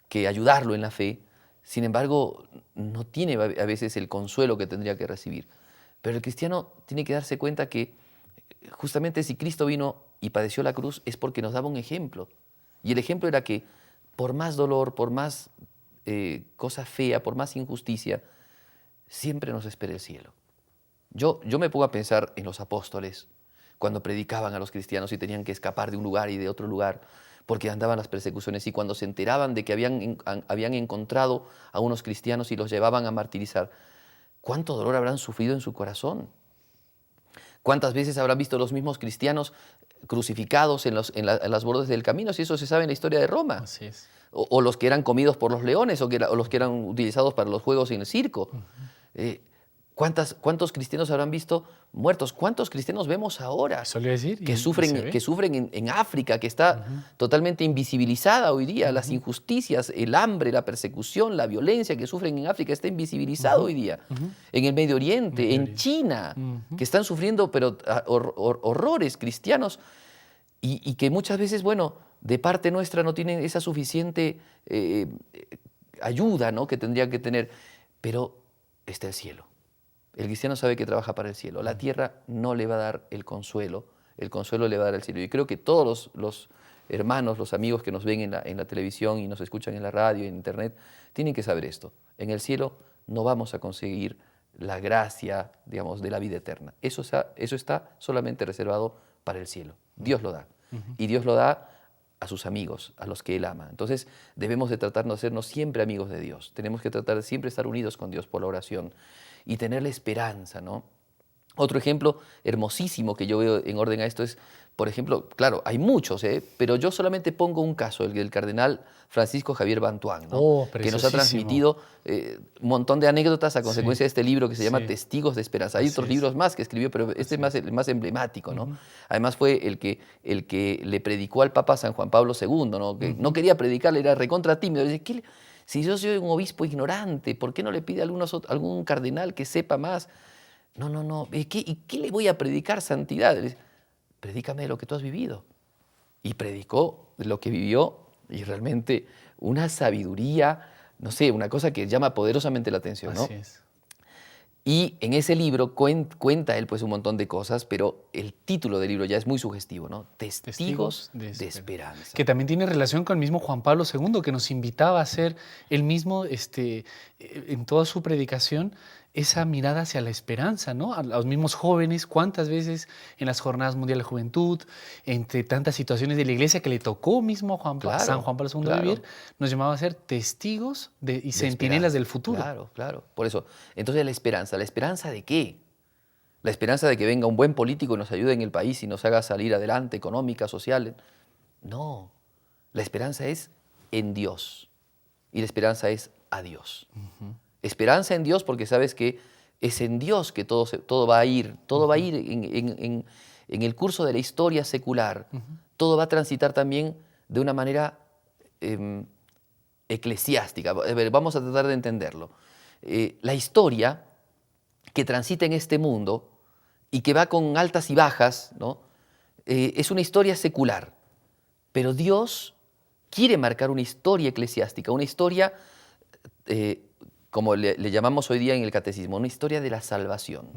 que ayudarlo en la fe. Sin embargo, no tiene a veces el consuelo que tendría que recibir. Pero el cristiano tiene que darse cuenta que justamente si Cristo vino y padeció la cruz es porque nos daba un ejemplo. Y el ejemplo era que por más dolor, por más cosa fea, por más injusticia, siempre nos espera el cielo. Yo me pongo a pensar en los apóstoles, cuando predicaban a los cristianos y tenían que escapar de un lugar y de otro lugar, porque andaban las persecuciones, y cuando se enteraban de que habían encontrado a unos cristianos y los llevaban a martirizar, ¿cuánto dolor habrán sufrido en su corazón? ¿Cuántas veces habrán visto los mismos cristianos crucificados en las bordes del camino? Si eso se sabe en la historia de Roma. Así es. O los que eran comidos por los leones, o los que eran utilizados para los juegos en el circo. ¿Cuántos cristianos habrán visto muertos? ¿Cuántos cristianos vemos ahora Eso le iba a decir, que sufren en África, que está totalmente invisibilizada hoy día? Las injusticias, el hambre, la persecución, la violencia que sufren en África está invisibilizado hoy día. En el Medio Oriente, en China, que están sufriendo pero horrores cristianos y que muchas veces, bueno, de parte nuestra no tienen esa suficiente ayuda, ¿no?, que tendrían que tener. Pero está el cielo. El cristiano sabe que trabaja para el cielo. La tierra no le va a dar el consuelo le va a dar el cielo. Y creo que todos los hermanos, los amigos que nos ven en la televisión y nos escuchan en la radio, en internet, tienen que saber esto. En el cielo no vamos a conseguir la gracia, digamos, de la vida eterna. Eso está solamente reservado para el cielo. Dios lo da. Y Dios lo da a sus amigos, a los que Él ama. Entonces debemos de tratarnos de hacernos siempre amigos de Dios. Tenemos que tratar de siempre estar unidos con Dios por la oración y tener la esperanza, ¿no? Otro ejemplo hermosísimo que yo veo en orden a esto es, por ejemplo, claro, hay muchos, pero yo solamente pongo un caso, el del cardenal Francisco Javier Bantuán, ¿no? Que nos ha transmitido un montón de anécdotas a consecuencia de este libro que se llama Testigos de Esperanza. Hay otros libros más que escribió, pero este es el más emblemático, ¿no? Además fue el que le predicó al Papa San Juan Pablo II, ¿no? Que no quería predicarle, era recontra tímido. Le dice, si yo soy un obispo ignorante, ¿por qué no le pide a algún cardenal que sepa más? No. ¿Y qué le voy a predicar, santidad? Le dice, predícame de lo que tú has vivido. Y predicó de lo que vivió, y realmente una sabiduría, no sé, una cosa que llama poderosamente la atención, ¿no? Así es. Y en ese libro cuenta él pues un montón de cosas, pero el título del libro ya es muy sugestivo, ¿no? Testigos de Esperanza. Que también tiene relación con el mismo Juan Pablo II, que nos invitaba a hacer él mismo, en toda su predicación, esa mirada hacia la esperanza, ¿no? A los mismos jóvenes, cuántas veces en las Jornadas Mundiales de Juventud, entre tantas situaciones de la iglesia que le tocó mismo a San Juan Pablo II vivir, nos llamaba a ser testigos y centinelas del futuro. Claro. Por eso, entonces ¿la esperanza de qué? La esperanza de que venga un buen político y nos ayude en el país y nos haga salir adelante, económica, social. No, la esperanza es en Dios y la esperanza es a Dios. Esperanza en Dios porque sabes que es en Dios que todo va a ir, en el curso de la historia secular, todo va a transitar también de una manera eclesiástica. A ver, vamos a tratar de entenderlo. La historia que transita en este mundo y que va con altas y bajas, ¿no? Es una historia secular, pero Dios quiere marcar una historia eclesiástica, una historia como le llamamos hoy día en el catecismo, una historia de la salvación.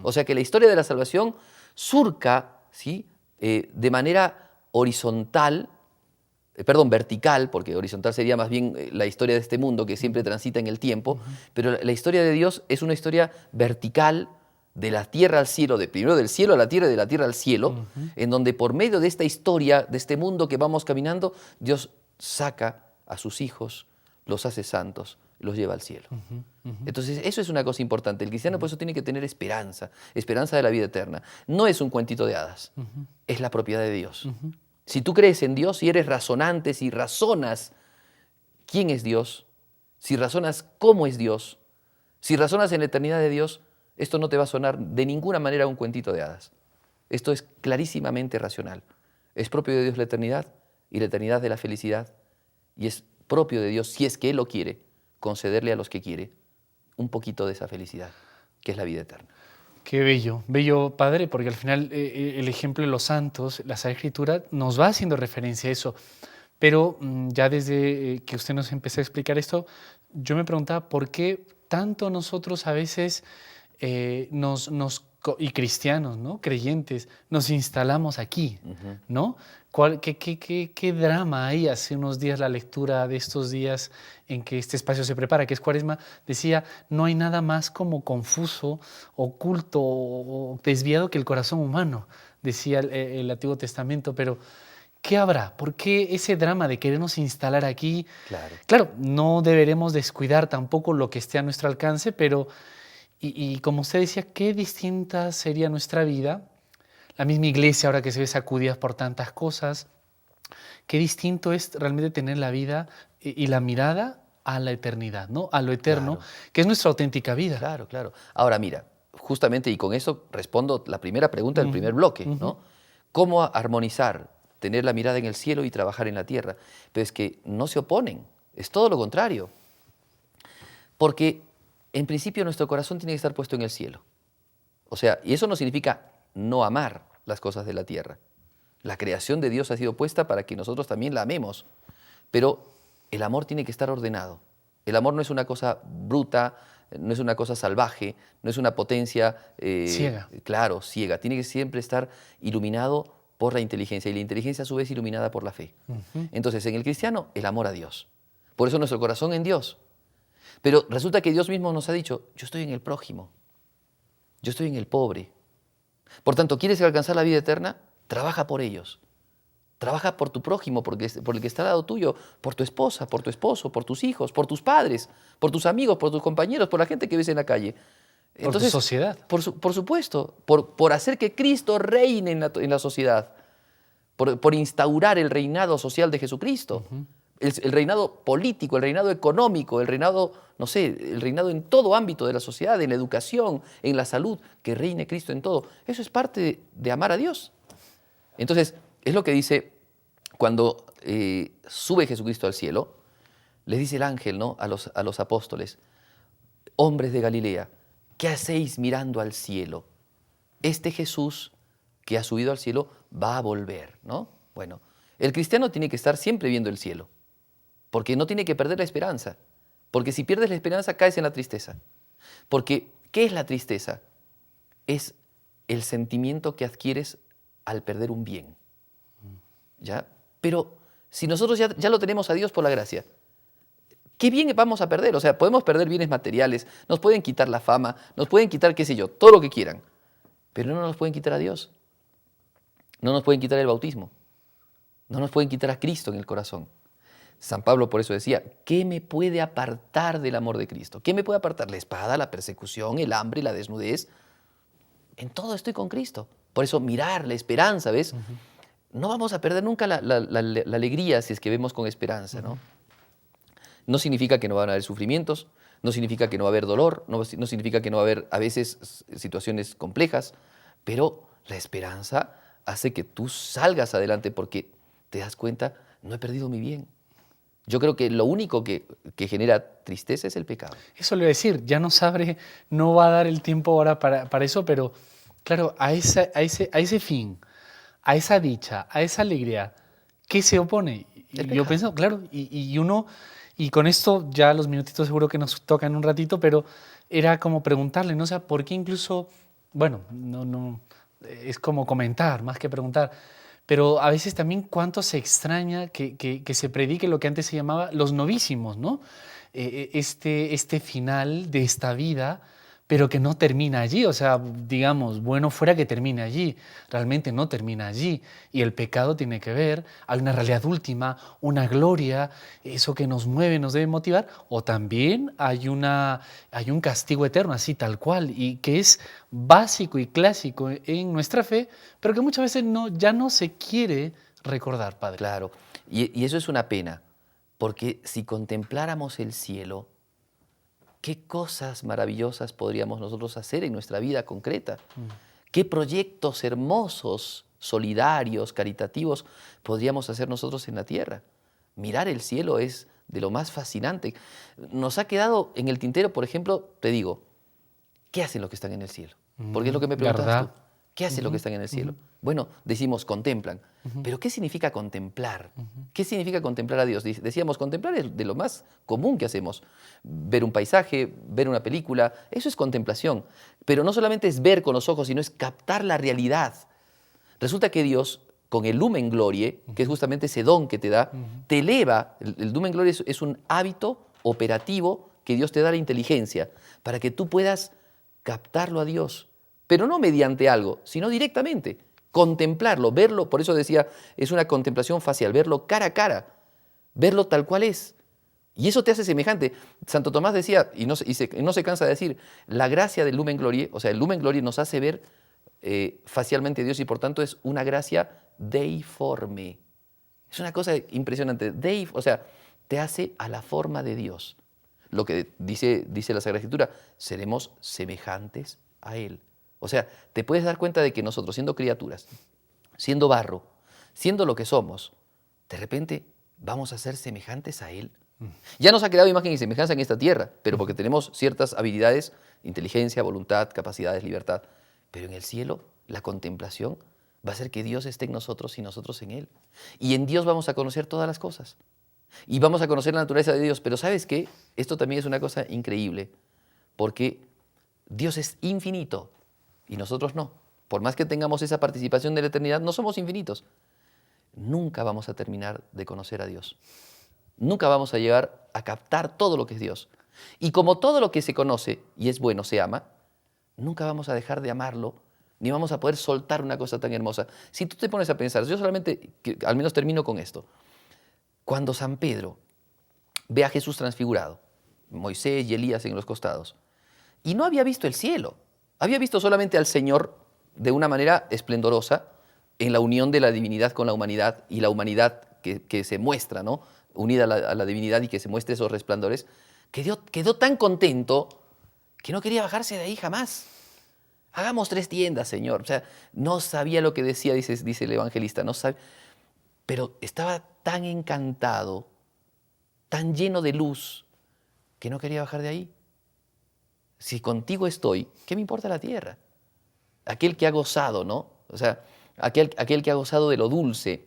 O sea que la historia de la salvación surca, ¿sí?, de manera vertical, porque horizontal sería más bien la historia de este mundo que siempre transita en el tiempo, pero la historia de Dios es una historia vertical de la tierra al cielo, primero del cielo a la tierra y de la tierra al cielo, en donde por medio de esta historia, de este mundo que vamos caminando, Dios saca a sus hijos, los hace santos, los lleva al cielo. Entonces, eso es una cosa importante. El cristiano por eso tiene que tener esperanza de la vida eterna. No es un cuentito de hadas, es la propiedad de Dios. Si tú crees en Dios, si eres razonante, si razonas quién es Dios, si razonas cómo es Dios, si razonas en la eternidad de Dios, esto no te va a sonar de ninguna manera un cuentito de hadas. Esto es clarísimamente racional. Es propio de Dios la eternidad y la eternidad de la felicidad, y es propio de Dios, si es que Él lo quiere, concederle a los que quiere un poquito de esa felicidad, que es la vida eterna. Qué bello Padre, porque al final el ejemplo de los santos, la Sagrada Escritura, nos va haciendo referencia a eso. Pero ya desde que usted nos empezó a explicar esto, yo me preguntaba por qué tanto nosotros a veces nos y cristianos, ¿no? Creyentes, nos instalamos aquí, ¿no? ¿Qué drama hay? Hace unos días la lectura de estos días en que este espacio se prepara, que es Cuaresma, decía, no hay nada más como confuso, oculto o desviado que el corazón humano, decía el Antiguo Testamento, pero ¿qué habrá? ¿Por qué ese drama de querernos instalar aquí? Claro. Claro, no deberemos descuidar tampoco lo que esté a nuestro alcance, pero, y como usted decía, qué distinta sería nuestra vida, la misma iglesia ahora que se ve sacudida por tantas cosas, qué distinto es realmente tener la vida y la mirada a la eternidad, ¿no? A lo eterno, Claro. que es nuestra auténtica vida. Claro, claro. Ahora mira, justamente y con eso respondo la primera pregunta del primer bloque, ¿no? ¿Cómo armonizar, tener la mirada en el cielo y trabajar en la tierra? Pero es que no se oponen, es todo lo contrario. Porque en principio nuestro corazón tiene que estar puesto en el cielo. O sea, y eso no significa no amar las cosas de la tierra. La creación de Dios ha sido puesta para que nosotros también la amemos. Pero el amor tiene que estar ordenado. El amor no es una cosa bruta, no es una cosa salvaje, no es una potencia Ciega. Claro, ciega. Tiene que siempre estar iluminado por la inteligencia y la inteligencia a su vez iluminada por la fe. Entonces, en el cristiano, el amor a Dios. Por eso nuestro corazón en Dios. Pero resulta que Dios mismo nos ha dicho, yo estoy en el prójimo, yo estoy en el pobre. Por tanto, ¿quieres alcanzar la vida eterna? Trabaja por ellos. Trabaja por tu prójimo, por el que está al lado tuyo, por tu esposa, por tu esposo, por tus hijos, por tus padres, por tus amigos, por tus compañeros, por la gente que ves en la calle. Entonces, por tu sociedad. Por supuesto, por hacer que Cristo reine en la sociedad, por instaurar el reinado social de Jesucristo, el reinado político, el reinado económico, el reinado, no sé, el reinado en todo ámbito de la sociedad, en la educación, en la salud, que reine Cristo en todo. Eso es parte de amar a Dios. Entonces, es lo que dice cuando sube Jesucristo al cielo, les dice el ángel, ¿no?, a los apóstoles, hombres de Galilea, ¿qué hacéis mirando al cielo? Este Jesús que ha subido al cielo va a volver, ¿no? Bueno, el cristiano tiene que estar siempre viendo el cielo, porque no tiene que perder la esperanza, porque si pierdes la esperanza caes en la tristeza. Porque, ¿qué es la tristeza? Es el sentimiento que adquieres al perder un bien, ¿ya? Pero si nosotros ya lo tenemos a Dios por la gracia, ¿qué bien vamos a perder? O sea, podemos perder bienes materiales, nos pueden quitar la fama, nos pueden quitar, qué sé yo, todo lo que quieran, pero no nos pueden quitar a Dios. No nos pueden quitar el bautismo. No nos pueden quitar a Cristo en el corazón. San Pablo por eso decía, ¿qué me puede apartar del amor de Cristo? ¿Qué me puede apartar? La espada, la persecución, el hambre, la desnudez. En todo estoy con Cristo. Por eso mirar, la esperanza, ¿ves? No vamos a perder nunca la alegría si es que vemos con esperanza, ¿no? No significa que no van a haber sufrimientos, no significa que no va a haber dolor, no significa que no va a haber a veces situaciones complejas, pero la esperanza hace que tú salgas adelante porque te das cuenta, no he perdido mi bien. Yo creo que lo único que genera tristeza es el pecado. Eso le voy a decir, ya no sabré, no va a dar el tiempo ahora para eso, pero claro, a ese fin, a esa dicha, a esa alegría, ¿qué se opone? Y yo pienso, claro, y uno, y con esto ya los minutitos seguro que nos tocan un ratito, pero era como preguntarle, ¿no? O sea, ¿por qué incluso, bueno, no, es como comentar más que preguntar, pero a veces también cuánto se extraña que se predique lo que antes se llamaba los novísimos, ¿no? Este final de esta vida, pero que no termina allí. O sea, digamos, bueno fuera que termine allí. Realmente no termina allí. Y el pecado tiene que ver, hay una realidad última, una gloria, eso que nos mueve, nos debe motivar, o también hay un castigo eterno, así tal cual, y que es básico y clásico en nuestra fe, pero que muchas veces ya no se quiere recordar, Padre. Claro, y eso es una pena, porque si contempláramos el cielo, ¿qué cosas maravillosas podríamos nosotros hacer en nuestra vida concreta? ¿Qué proyectos hermosos, solidarios, caritativos podríamos hacer nosotros en la tierra? Mirar el cielo es de lo más fascinante. Nos ha quedado en el tintero, por ejemplo, te digo, ¿qué hacen los que están en el cielo? Porque es lo que me preguntabas ¿Verdad? tú. ¿Qué hace lo que están en el cielo? Bueno, decimos contemplan. Pero ¿qué significa contemplar? ¿Qué significa contemplar a Dios? Decíamos, contemplar es de lo más común que hacemos. Ver un paisaje, ver una película, eso es contemplación. Pero no solamente es ver con los ojos, sino es captar la realidad. Resulta que Dios, con el Lumen Glorie, que es justamente ese don que te da, te eleva. El Lumen Glorie es un hábito operativo que Dios te da la inteligencia para que tú puedas captarlo a Dios, pero no mediante algo, sino directamente, contemplarlo, verlo. Por eso decía, es una contemplación facial, verlo cara a cara, verlo tal cual es. Y eso te hace semejante. Santo Tomás decía, y no se cansa de decir, la gracia del Lumen Glorie, o sea, el Lumen Glorie nos hace ver facialmente a Dios y por tanto es una gracia deiforme. Es una cosa impresionante. O sea, te hace a la forma de Dios. Lo que dice la Sagrada Escritura, seremos semejantes a Él. O sea, te puedes dar cuenta de que nosotros, siendo criaturas, siendo barro, siendo lo que somos, de repente vamos a ser semejantes a Él. Ya nos ha creado imagen y semejanza en esta tierra, pero porque tenemos ciertas habilidades, inteligencia, voluntad, capacidades, libertad. Pero en el cielo, la contemplación va a hacer que Dios esté en nosotros y nosotros en Él. Y en Dios vamos a conocer todas las cosas. Y vamos a conocer la naturaleza de Dios. Pero ¿sabes qué? Esto también es una cosa increíble, porque Dios es infinito y nosotros no. Por más que tengamos esa participación de la eternidad, no somos infinitos. Nunca vamos a terminar de conocer a Dios. Nunca vamos a llegar a captar todo lo que es Dios. Y como todo lo que se conoce y es bueno se ama, nunca vamos a dejar de amarlo, ni vamos a poder soltar una cosa tan hermosa. Si tú te pones a pensar, yo solamente, al menos termino con esto. Cuando San Pedro ve a Jesús transfigurado, Moisés y Elías en los costados, y no había visto el cielo, había visto solamente al Señor de una manera esplendorosa en la unión de la divinidad con la humanidad y la humanidad que se muestra, ¿no? Unida a la divinidad y que se muestre esos resplandores, quedó tan contento que no quería bajarse de ahí jamás. Hagamos 3 tiendas, Señor. O sea, no sabía lo que decía, dice el evangelista, no sabe, pero estaba tan encantado, tan lleno de luz, que no quería bajar de ahí. Si contigo estoy, ¿qué me importa la tierra? Aquel que ha gozado, ¿no? O sea, aquel que ha gozado de lo dulce,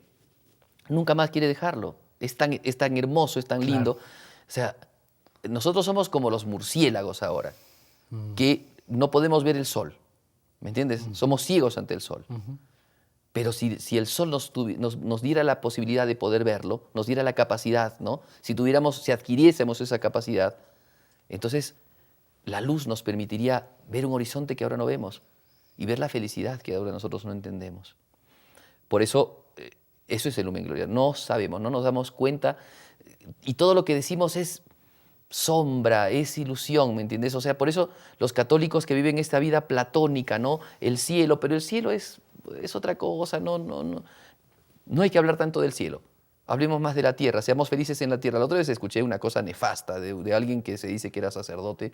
nunca más quiere dejarlo. Es tan hermoso, es tan lindo. Claro. O sea, nosotros somos como los murciélagos ahora, que no podemos ver el sol, ¿me entiendes? Somos ciegos ante el sol. Pero si el sol nos diera la posibilidad de poder verlo, nos diera la capacidad, ¿no? Si adquiriésemos esa capacidad, entonces la luz nos permitiría ver un horizonte que ahora no vemos y ver la felicidad que ahora nosotros no entendemos. Por eso, eso es el Lumen Gloria. No sabemos, no nos damos cuenta y todo lo que decimos es sombra, es ilusión, ¿me entiendes? O sea, por eso los católicos que viven esta vida platónica, ¿no? El cielo, pero el cielo es otra cosa, no hay que hablar tanto del cielo. Hablemos más de la tierra, seamos felices en la tierra. La otra vez escuché una cosa nefasta de alguien que se dice que era sacerdote,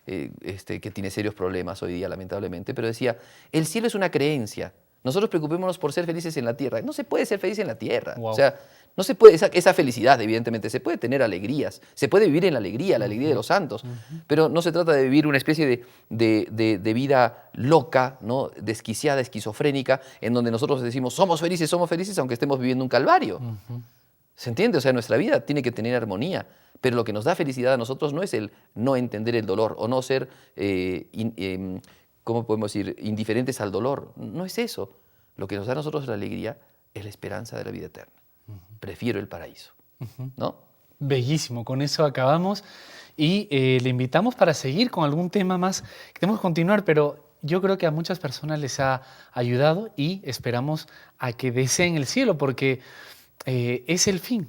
que tiene serios problemas hoy día, lamentablemente, pero decía, el cielo es una creencia. Nosotros preocupémonos por ser felices en la tierra. No se puede ser feliz en la tierra. Wow. O sea, no se puede, esa felicidad, evidentemente, se puede tener alegrías, se puede vivir en la alegría de los santos, pero no se trata de vivir una especie de vida loca, ¿no? Desquiciada, esquizofrénica, en donde nosotros decimos, somos felices, aunque estemos viviendo un calvario. ¿Se entiende? O sea, nuestra vida tiene que tener armonía, pero lo que nos da felicidad a nosotros no es el no entender el dolor o no ser, ¿cómo podemos decir?, indiferentes al dolor. No es eso. Lo que nos da a nosotros la alegría es la esperanza de la vida eterna. Prefiero el paraíso, ¿no? Bellísimo, con eso acabamos y le invitamos para seguir con algún tema más. Queremos continuar, pero yo creo que a muchas personas les ha ayudado y esperamos a que deseen el cielo, porque es el fin,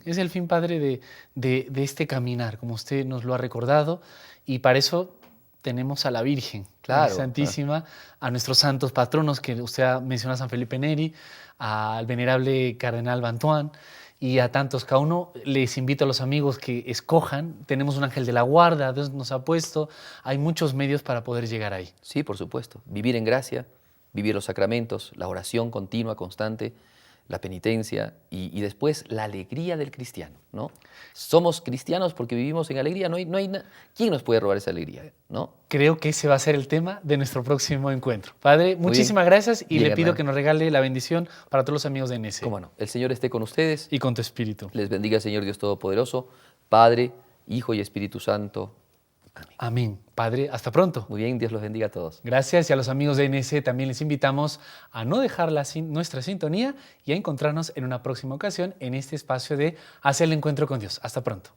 Padre, de este caminar, como usted nos lo ha recordado, y para eso tenemos a la Virgen, claro, Santísima, a nuestros santos patronos, que usted menciona a San Felipe Neri, al venerable Cardenal Bantuán, y a tantos. Cada uno les invito a los amigos que escojan. Tenemos un ángel de la guarda, Dios nos ha puesto. Hay muchos medios para poder llegar ahí. Sí, por supuesto. Vivir en gracia, vivir los sacramentos, la oración continua, constante, la penitencia y después la alegría del cristiano, ¿no? Somos cristianos porque vivimos en alegría. ¿Quién nos puede robar esa alegría, no? Creo que ese va a ser el tema de nuestro próximo encuentro. Padre, Muy muchísimas bien. gracias y Bien, le pido hermano. que nos regale la bendición para todos los amigos de NS. ¿Cómo no? El Señor esté con ustedes. Y con tu espíritu. Les bendiga el Señor Dios Todopoderoso, Padre, Hijo y Espíritu Santo. Amén. Padre, hasta pronto. Muy bien, Dios los bendiga a todos. Gracias, y a los amigos de NS también les invitamos a no dejar nuestra sintonía y a encontrarnos en una próxima ocasión en este espacio de Hacia el Encuentro con Dios. Hasta pronto.